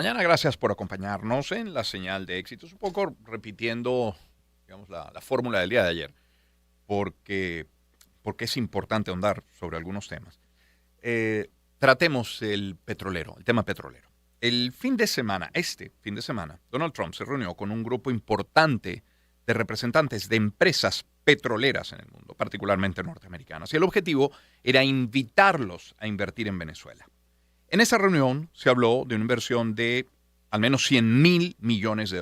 Mañana, gracias por acompañarnos en la señal de éxitos, un poco repitiendo, digamos, la fórmula del día de ayer, porque, porque es importante ahondar sobre algunos temas. Tratemos el tema petrolero. El fin de semana, este fin de semana, Donald Trump se reunió con un grupo importante de representantes de empresas petroleras en el mundo, particularmente norteamericanas, y el objetivo era invitarlos a invertir en Venezuela. En esa reunión se habló de una inversión de al menos $100,000 millones,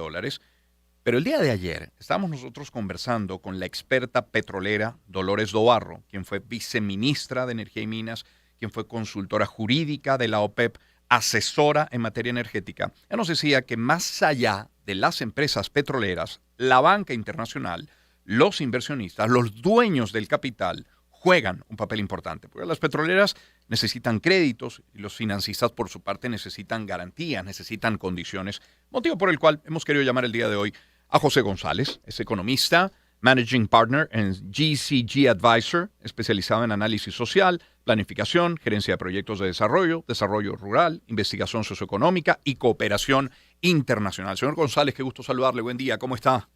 pero el día de ayer estábamos nosotros conversando con la experta petrolera Dolores Dobarro, quien fue viceministra de Energía y Minas, quien fue consultora jurídica de la OPEP, asesora en materia energética. Ella nos decía que más allá de las empresas petroleras, la banca internacional, los inversionistas, los dueños del capital, juegan un papel importante, porque las petroleras necesitan créditos y los financistas por su parte necesitan garantías, necesitan condiciones, motivo por el cual hemos querido llamar el día de hoy a José González, es economista, Managing Partner en GCG Advisor, especializado en análisis social, planificación, gerencia de proyectos de desarrollo, desarrollo rural, investigación socioeconómica y cooperación internacional. Señor González, qué gusto saludarle, buen día, ¿cómo está?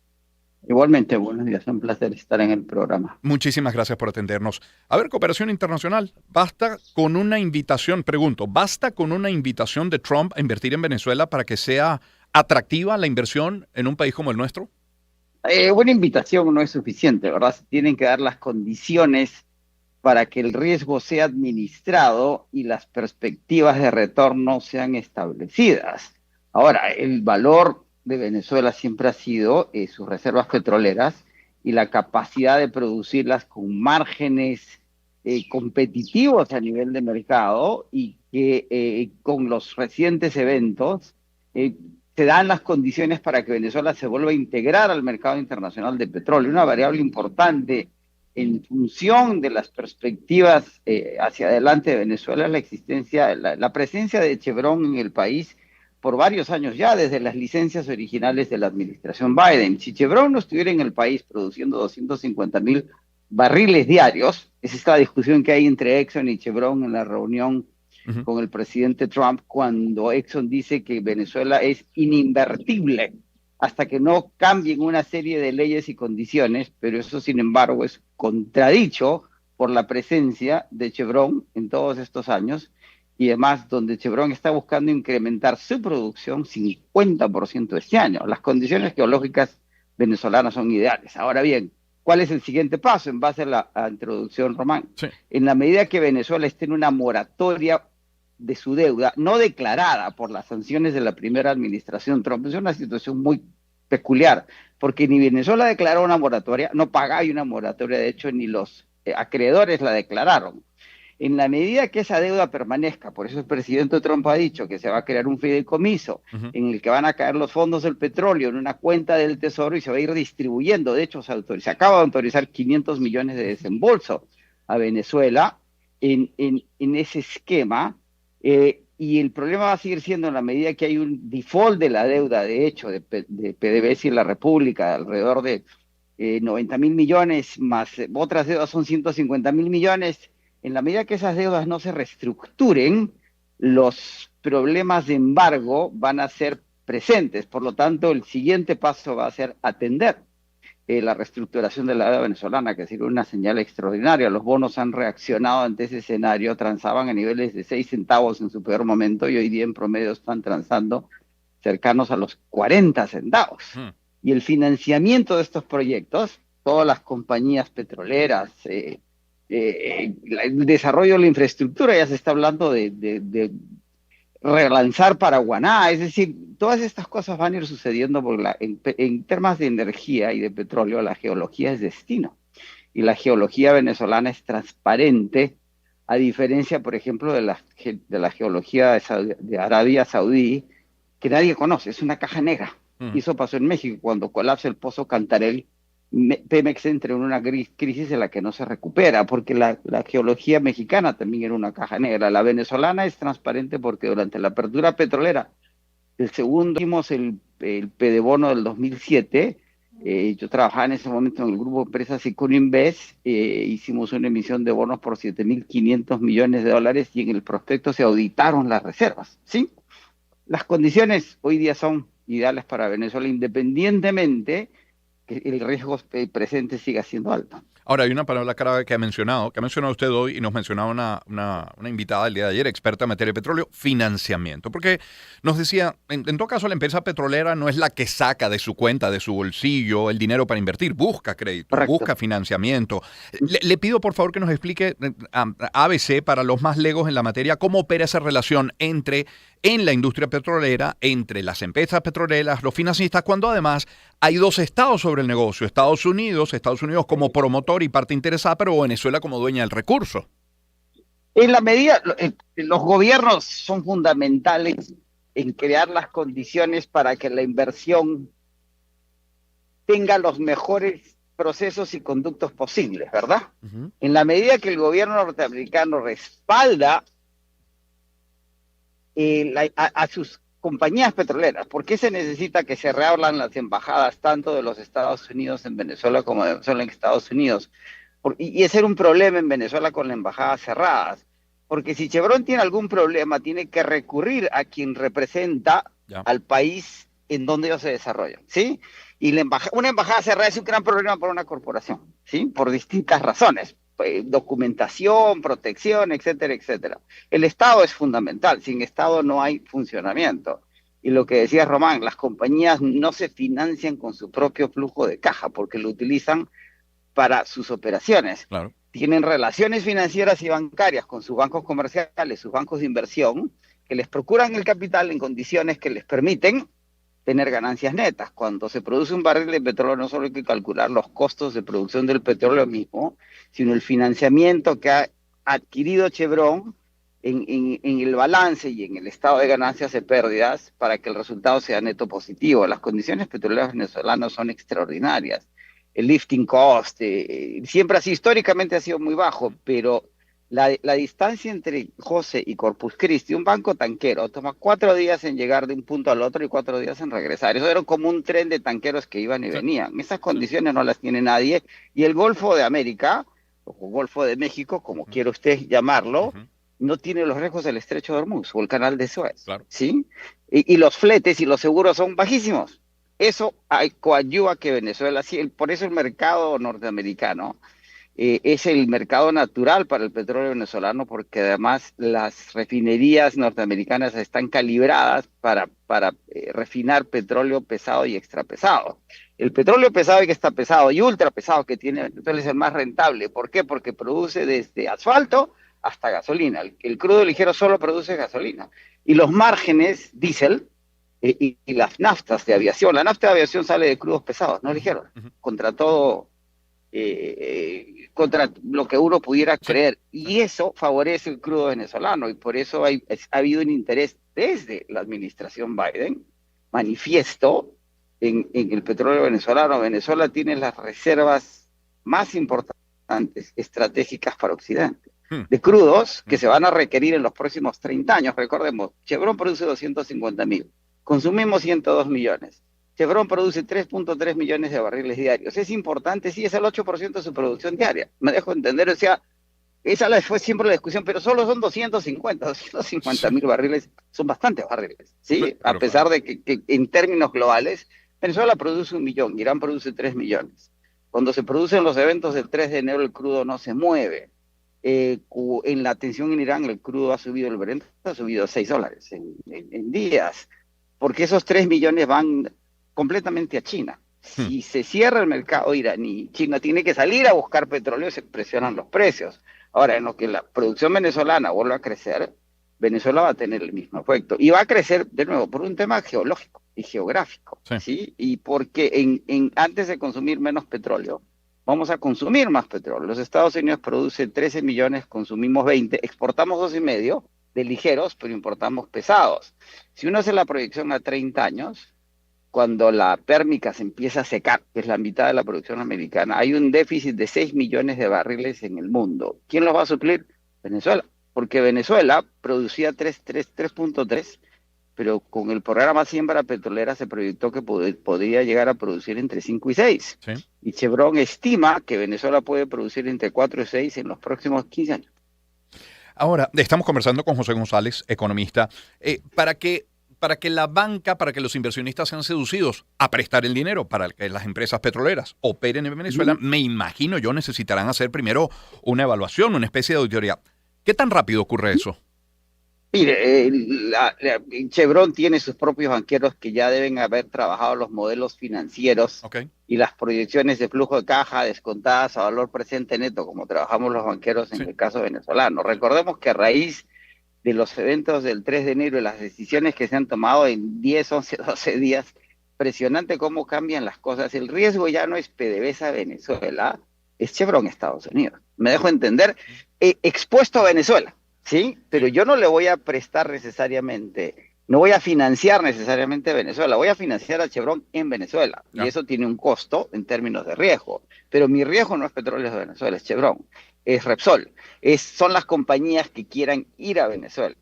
Igualmente, buenos días, un placer estar en el programa. Muchísimas gracias por atendernos. A ver, cooperación internacional. Basta con una invitación, pregunto, ¿basta con una invitación de Trump a invertir en Venezuela para que sea atractiva la inversión en un país como el nuestro? Una invitación no es suficiente, ¿verdad? Se tienen que dar las condiciones para que el riesgo sea administrado y las perspectivas de retorno sean establecidas. Ahora, el valor de Venezuela siempre ha sido sus reservas petroleras y la capacidad de producirlas con márgenes competitivos a nivel de mercado y que con los recientes eventos eh, se dan las condiciones para que Venezuela se vuelva a integrar al mercado internacional de petróleo. Una variable importante en función de las perspectivas hacia adelante de Venezuela, la existencia, la presencia de Chevron en el país por varios años ya, desde las licencias originales de la administración Biden. Si Chevron no estuviera en el país produciendo 250,000 barriles diarios, esa es la discusión que hay entre Exxon y Chevron en la reunión Ujú. con el presidente Trump cuando Exxon dice que Venezuela es ininvertible hasta que no cambien una serie de leyes y condiciones, pero eso sin embargo es contradicho por la presencia de Chevron en todos estos años y además donde Chevron está buscando incrementar su producción 50% este año. Las condiciones geológicas venezolanas son ideales. Ahora bien, ¿cuál es el siguiente paso en base a introducción, Román? Sí. En la medida que Venezuela esté en una moratoria de su deuda, no declarada por las sanciones de la primera administración Trump, es una situación muy peculiar, porque ni Venezuela declaró una moratoria, no paga, una moratoria, de hecho, ni los acreedores la declararon. En la medida que esa deuda permanezca, por eso el presidente Trump ha dicho que se va a crear un fideicomiso Ujú. en el que van a caer los fondos del petróleo en una cuenta del Tesoro y se va a ir distribuyendo. De hecho, se acaba de autorizar 500 millones de desembolso a Venezuela en ese esquema. Y el problema va a seguir siendo en la medida que hay un default de la deuda, de hecho, de PDVSA y la República, alrededor de 90,000 millones, más otras deudas son 150,000 millones. En la medida que esas deudas no se reestructuren, los problemas de embargo van a ser presentes. Por lo tanto, el siguiente paso va a ser atender la reestructuración de la deuda venezolana, que sirve una señal extraordinaria. Los bonos han reaccionado ante ese escenario, transaban a niveles de 6 centavos en su peor momento y hoy día en promedio están transando cercanos a los 40 centavos. Mm. Y el financiamiento de estos proyectos, todas las compañías petroleras, el desarrollo de la infraestructura, ya se está hablando de relanzar Paraguaná, es decir, todas estas cosas van a ir sucediendo porque en temas de energía y de petróleo, la geología es destino. Y la geología venezolana es transparente, a diferencia, por ejemplo, de la geología de Arabia Saudí, que nadie conoce, es una caja negra. Y Mm. eso pasó en México, cuando colapsa el pozo Cantarell, Pemex entra en una crisis en la que no se recupera, porque la geología mexicana también era una caja negra. La venezolana es transparente porque durante la apertura petrolera, el segundo, hicimos el Pedebono del 2007. Yo trabajaba en ese momento en el grupo de empresas Econinvest. Hicimos una emisión de bonos por 7,500 millones de dólares y en el prospecto se auditaron las reservas, ¿sí? Las condiciones hoy día son ideales para Venezuela, independientemente que el riesgo presente siga siendo alto. Ahora, hay una palabra clave que ha mencionado usted hoy y nos mencionaba una invitada el día de ayer, experta en materia de petróleo, financiamiento. Porque nos decía, en todo caso, la empresa petrolera no es la que saca de su cuenta, de su bolsillo, el dinero para invertir, busca crédito, Correcto. busca financiamiento. Le pido, por favor, que nos explique ABC, para los más legos en la materia, cómo opera esa relación en la industria petrolera, entre las empresas petroleras, los financistas, cuando además hay dos estados sobre el negocio, Estados Unidos como promotor y parte interesada, pero Venezuela como dueña del recurso. En la medida, los gobiernos son fundamentales en crear las condiciones para que la inversión tenga los mejores procesos y conductos posibles, ¿verdad? Uh-huh. En la medida que el gobierno norteamericano respalda a sus compañías petroleras, ¿por qué se necesita que se reabran las embajadas tanto de los Estados Unidos en Venezuela como de Venezuela en Estados Unidos? Y ese era un problema en Venezuela con las embajadas cerradas, porque si Chevron tiene algún problema, tiene que recurrir a quien representa al país en donde ellos se desarrollan, ¿sí? Y una embajada cerrada es un gran problema para una corporación, ¿sí? Por distintas razones, documentación, protección, etcétera, etcétera. El Estado es fundamental, sin Estado no hay funcionamiento. Y lo que decía Román, las compañías no se financian con su propio flujo de caja, porque lo utilizan para sus operaciones. Claro. Tienen relaciones financieras y bancarias con sus bancos comerciales, sus bancos de inversión, que les procuran el capital en condiciones que les permiten tener ganancias netas. Cuando se produce un barril de petróleo, no solo hay que calcular los costos de producción del petróleo mismo, sino el financiamiento que ha adquirido Chevron en el balance y en el estado de ganancias y pérdidas para que el resultado sea neto positivo. Las condiciones petroleras venezolanas son extraordinarias. El lifting cost siempre así, históricamente ha sido muy bajo, pero la distancia entre José y Corpus Christi, un banco tanquero, toma 4 días en llegar de un punto al otro y 4 días en regresar. Eso era como un tren de tanqueros que iban y venían. Esas condiciones no las tiene nadie. Y el Golfo de América, o Golfo de México, como quiera usted llamarlo, no tiene los riesgos del Estrecho de Hormuz o el Canal de Suez. Claro. ¿Sí? Y los fletes y los seguros son bajísimos. Eso coadyuva que Venezuela, por eso el mercado norteamericano es el mercado natural para el petróleo venezolano, porque además las refinerías norteamericanas están calibradas para refinar petróleo pesado y extra pesado. El petróleo pesado y que está pesado y ultra pesado que tiene Venezuela es el más rentable. ¿Por qué? Porque produce desde asfalto hasta gasolina. El crudo ligero solo produce gasolina. Y los márgenes diésel y las naftas de aviación. La nafta de aviación sale de crudos pesados, no ligeros, contra todo, contra lo que uno pudiera creer. Y eso favorece el crudo venezolano y por eso ha habido un interés desde la administración Biden, manifiesto, en el petróleo venezolano. Venezuela tiene las reservas más importantes, estratégicas para Occidente, de crudos que se van a requerir en los próximos 30 años. Recordemos, Chevron produce 250.000. Consumimos 102 millones. Chevron produce 3.3 millones de barriles diarios. Es importante, sí, es el 8% de su producción diaria. Me dejo entender, o sea, esa fue siempre la discusión, pero solo son 250.000 barriles, son bastantes barriles, ¿sí? A pesar de que en términos globales, Venezuela produce 1 millón, Irán produce 3 millones. Cuando se producen los eventos del 3 de enero, el crudo no se mueve. En la tensión en Irán, el crudo ha subido, el Brent ha subido $6 en días, porque esos 3 millones van completamente a China. Si se cierra el mercado iraní, China tiene que salir a buscar petróleo y se presionan los precios. Ahora, en lo que la producción venezolana vuelva a crecer, Venezuela va a tener el mismo efecto. Y va a crecer, de nuevo, por un tema geológico y geográfico, ¿sí? Y porque antes de consumir menos petróleo, vamos a consumir más petróleo. Los Estados Unidos producen 13 millones, consumimos 20, exportamos 2,5 de ligeros, pero importamos pesados. Si uno hace la proyección a 30 años, cuando la pérmica se empieza a secar, que es la mitad de la producción americana, hay un déficit de 6 millones de barriles en el mundo. ¿Quién los va a suplir? Venezuela. Porque Venezuela producía 3.3, pero con el programa Siembra Petrolera se proyectó que podría llegar a producir entre 5 y 6. ¿Sí? Y Chevron estima que Venezuela puede producir entre 4 y 6 en los próximos 15 años. Ahora, estamos conversando con José González, economista, para que para que la banca, para que los inversionistas sean seducidos a prestar el dinero para que las empresas petroleras operen en Venezuela, me imagino yo necesitarán hacer primero una evaluación, una especie de auditoría. ¿Qué tan rápido ocurre eso? Mire, Chevron tiene sus propios banqueros que ya deben haber trabajado los modelos financieros Ok, y las proyecciones de flujo de caja descontadas a valor presente neto, como trabajamos los banqueros en sí, el caso venezolano. Recordemos que a raíz de los eventos del 3 de enero y las decisiones que se han tomado en 10, 11, 12 días, impresionante cómo cambian las cosas. El riesgo ya no es PDVSA Venezuela, es Chevron Estados Unidos. Me dejo entender, expuesto a Venezuela. Sí, pero sí, yo no le voy a prestar necesariamente, no voy a financiar necesariamente a Venezuela, voy a financiar a Chevron en Venezuela. Y ya, eso tiene un costo en términos de riesgo. Pero mi riesgo no es Petróleos de Venezuela, es Chevron, es Repsol, son las compañías que quieran ir a Venezuela.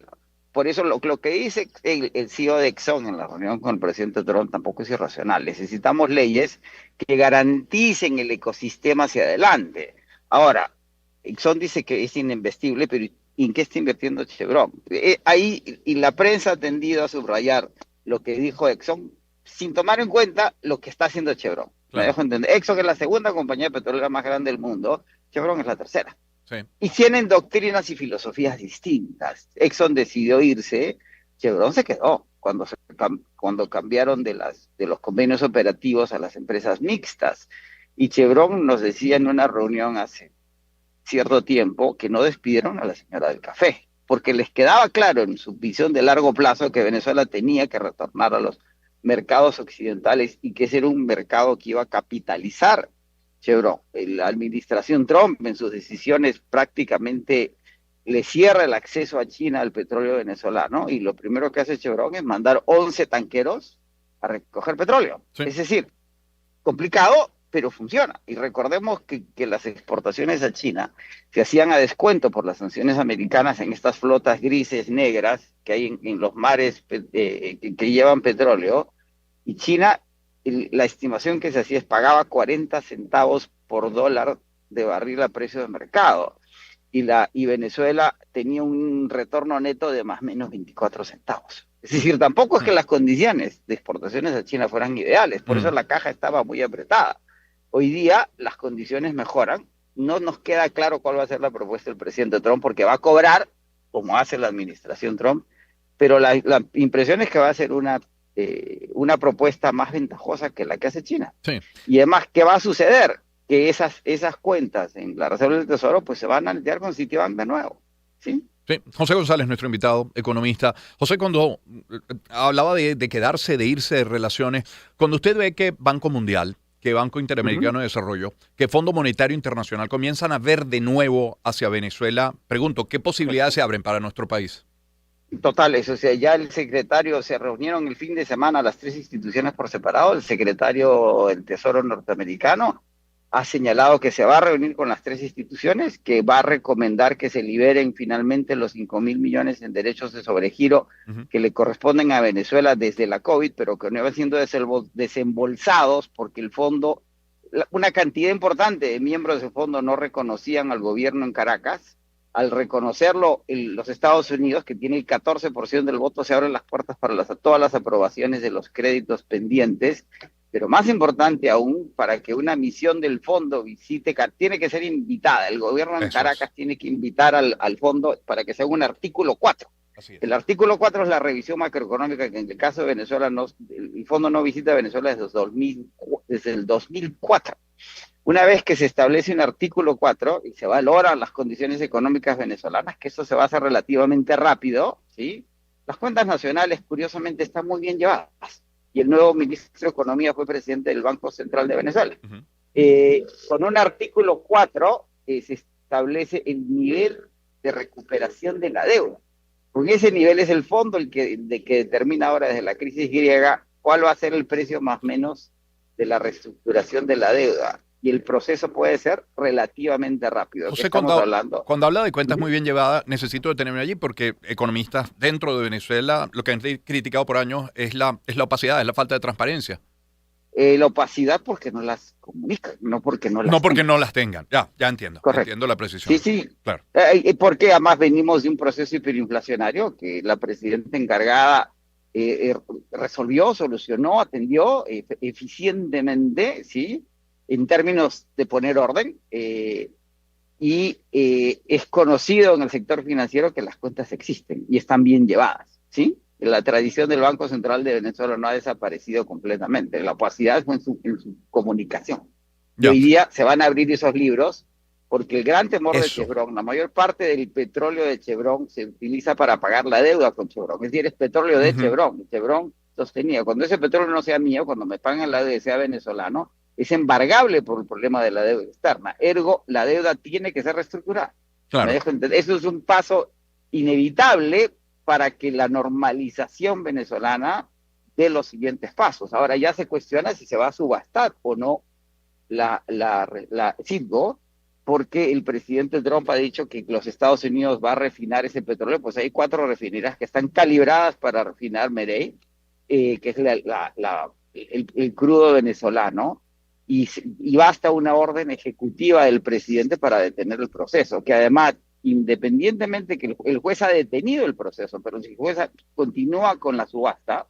Por eso lo que dice el CEO de Exxon en la reunión con el presidente Trump tampoco es irracional. Necesitamos leyes que garanticen el ecosistema hacia adelante. Ahora, Exxon dice que es ininvestible, pero ¿en qué está invirtiendo Chevron? Ahí, y la prensa ha tendido a subrayar lo que dijo Exxon, sin tomar en cuenta lo que está haciendo Chevron. Me claro, dejo entender. Exxon es la segunda compañía petrolera más grande del mundo, Chevron es la tercera. sí, Y tienen doctrinas y filosofías distintas. Exxon decidió irse, Chevron se quedó cuando cambiaron de los convenios operativos a las empresas mixtas. Y Chevron nos decía en una reunión hace cierto tiempo que no despidieron a la señora del café, porque les quedaba claro en su visión de largo plazo que Venezuela tenía que retornar a los mercados occidentales y que ese era un mercado que iba a capitalizar Chevron. La administración Trump en sus decisiones prácticamente le cierra el acceso a China al petróleo venezolano y lo primero que hace Chevron es mandar 11 tanqueros a recoger petróleo. sí, Es decir, complicado, pero funciona. Y recordemos que las exportaciones a China se hacían a descuento por las sanciones americanas en estas flotas grises, negras, que hay en los mares que llevan petróleo. Y China, la estimación que se hacía es pagaba 40 centavos por dólar de barril a precio de mercado. Y Venezuela tenía un retorno neto de más o menos 24 centavos. Es decir, tampoco es que las condiciones de exportaciones a China fueran ideales, por eso mm, la caja estaba muy apretada. Hoy día las condiciones mejoran, no nos queda claro cuál va a ser la propuesta del presidente Trump, porque va a cobrar, como hace la administración Trump, pero la impresión es que va a ser una propuesta más ventajosa que la que hace China. sí. Y además, ¿qué va a suceder? Que esas cuentas en la Reserva del Tesoro pues se van a netear con Citibank de nuevo, ¿sí? Sí, José González, nuestro invitado, economista. José, cuando hablaba de quedarse, de irse de relaciones, cuando usted ve que Banco Mundial, que Banco Ujú. Interamericano de Desarrollo, que Fondo Monetario Internacional comienzan a ver de nuevo hacia Venezuela, pregunto, ¿qué posibilidades se abren para nuestro país? Totales, o sea, ya el secretario, se reunieron el fin de semana las tres instituciones por separado, el secretario del Tesoro norteamericano ha señalado que se va a reunir con las tres instituciones, que va a recomendar que se liberen finalmente los 5.000 millones en derechos de sobregiro Ujú, que le corresponden a Venezuela desde la COVID, pero que no van siendo desembolsados porque el fondo, una cantidad importante de miembros del fondo no reconocían al gobierno en Caracas. Al reconocerlo los Estados Unidos, que tiene el 14% del voto, se abren las puertas para todas las aprobaciones de los créditos pendientes, pero más importante aún, para que una misión del fondo visite, tiene que ser invitada. El gobierno en eso es, Caracas tiene que invitar al fondo para que se haga un artículo 4. así es. El artículo 4 es la revisión macroeconómica que en el caso de Venezuela, el fondo no visita a Venezuela desde el 2004. Una vez que se establece un artículo 4 y se valoran las condiciones económicas venezolanas, que eso se va a hacer relativamente rápido, ¿sí? Las cuentas nacionales, curiosamente, están muy bien llevadas. Y el nuevo ministro de Economía fue presidente del Banco Central de Venezuela. Ujú, Con un artículo 4 se establece el nivel de recuperación de la deuda. Porque ese nivel es el fondo que determina ahora desde la crisis griega cuál va a ser el precio más o menos de la reestructuración de la deuda. Y el proceso puede ser relativamente rápido. ¿Qué José, estamos hablando? cuando habla de cuentas Uh-huh. muy bien llevadas, necesito detenerme allí porque economistas dentro de Venezuela lo que han criticado por años es la opacidad, es la falta de transparencia. La opacidad porque no las comunican, no porque no No las porque tengan. no las tengan. Ya entiendo. Correcto. Entiendo la Sí, precisión. sí. Claro. Porque además venimos de un proceso hiperinflacionario que la presidenta encargada resolvió, solucionó, atendió eficientemente, ¿sí? En términos de poner orden, es conocido en el sector financiero que las cuentas existen y están bien llevadas, ¿sí? La tradición del Banco Central de Venezuela no ha desaparecido completamente, la opacidad fue en su comunicación. Y Ya, hoy día se van a abrir esos libros porque el gran temor de eso. Chevron, la mayor parte del petróleo de Chevron se utiliza para pagar la deuda con Chevron, es decir, es petróleo de Ujú. Chevron, Chevron sostenía, cuando ese petróleo no sea mío, cuando me paguen la deuda sea venezolano, es embargable por el problema de la deuda externa, ergo la deuda tiene que ser reestructurada. ¿Me Claro. dejo entender? Eso es un paso inevitable para que la normalización venezolana dé los siguientes pasos. Ahora ya se cuestiona si se va a subastar o no la Citgo, porque el presidente Trump ha dicho que los Estados Unidos va a refinar ese petróleo, pues hay 4 refinerías que están calibradas para refinar Merey, que es el crudo venezolano, y basta una orden ejecutiva del presidente para detener el proceso, que además, independientemente que el juez ha detenido el proceso, pero si el juez continúa con la subasta,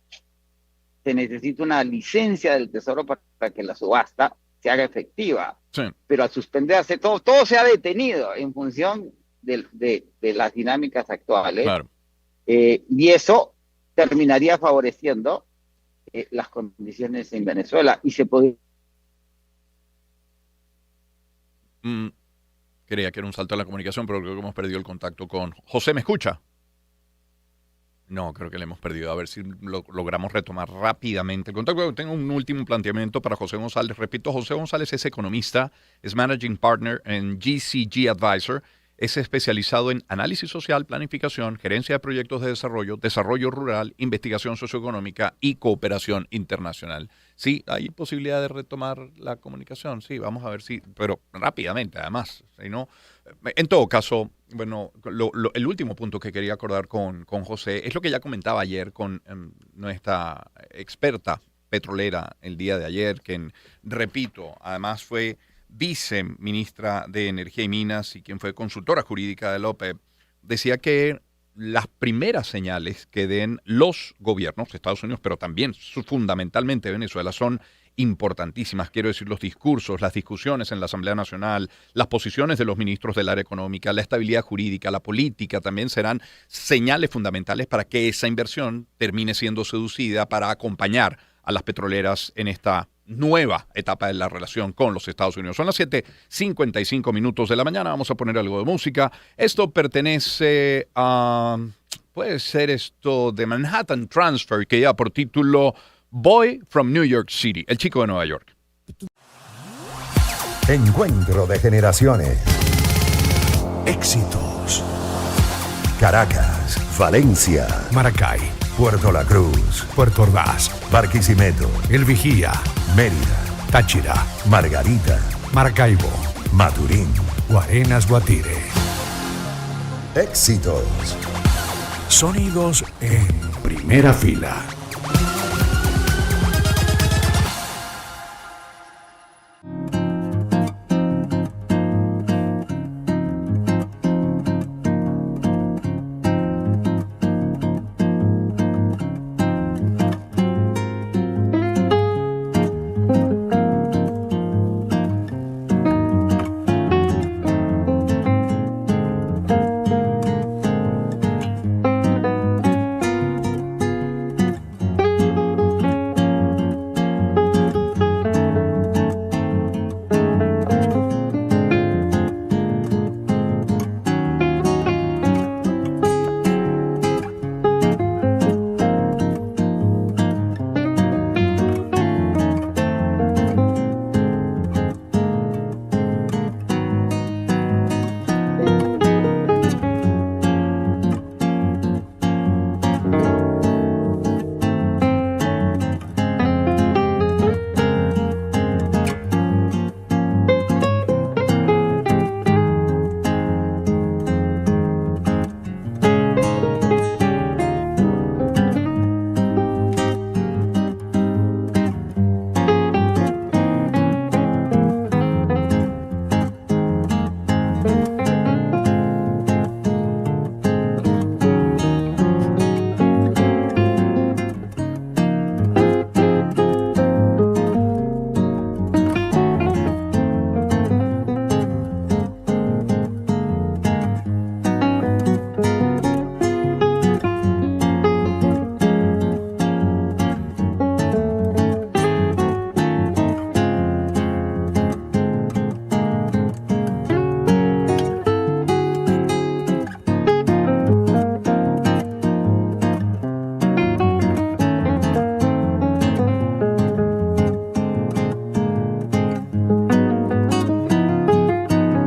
se necesita una licencia del Tesoro para que la subasta se haga efectiva. Sí, Pero al suspenderse, todo se ha detenido en función de las dinámicas actuales, claro. y eso terminaría favoreciendo las condiciones en Venezuela y se podría. Mm, Creía que era un salto en la comunicación, pero creo que hemos perdido el contacto con José. ¿Me escucha? No, creo que le hemos perdido. A ver si logramos retomar rápidamente el contacto. Tengo un último planteamiento para José González. Repito, José González es economista, es Managing Partner en GCG Advisor. Es especializado en análisis social, planificación, gerencia de proyectos de desarrollo, desarrollo rural, investigación socioeconómica y cooperación internacional. Sí, hay posibilidad de retomar la comunicación. Sí, vamos a ver si, pero rápidamente además. Si no, en todo caso, bueno, el último punto que quería acordar con José es lo que ya comentaba ayer con nuestra experta petrolera el día de ayer, que, repito, además fue viceministra de Energía y Minas y quien fue consultora jurídica de la OPEP, decía que las primeras señales que den los gobiernos de Estados Unidos, pero también fundamentalmente Venezuela, son importantísimas. Quiero decir, los discursos, las discusiones en la Asamblea Nacional, las posiciones de los ministros del área económica, la estabilidad jurídica, la política, también serán señales fundamentales para que esa inversión termine siendo seducida para acompañar a las petroleras en esta nueva etapa de la relación con los Estados Unidos. Son las 7:55 de la mañana. Vamos a poner algo de música. Esto pertenece a... puede ser esto de Manhattan Transfer, que lleva por título Boy from New York City, el chico de Nueva York. Encuentro de generaciones. Éxitos. Caracas, Valencia, Maracay, Puerto La Cruz, Puerto Ordaz, Barquisimeto, El Vigía, Mérida, Táchira, Margarita, Maracaibo, Maturín. Guarenas, Guatire. Éxitos. Sonidos en primera fila.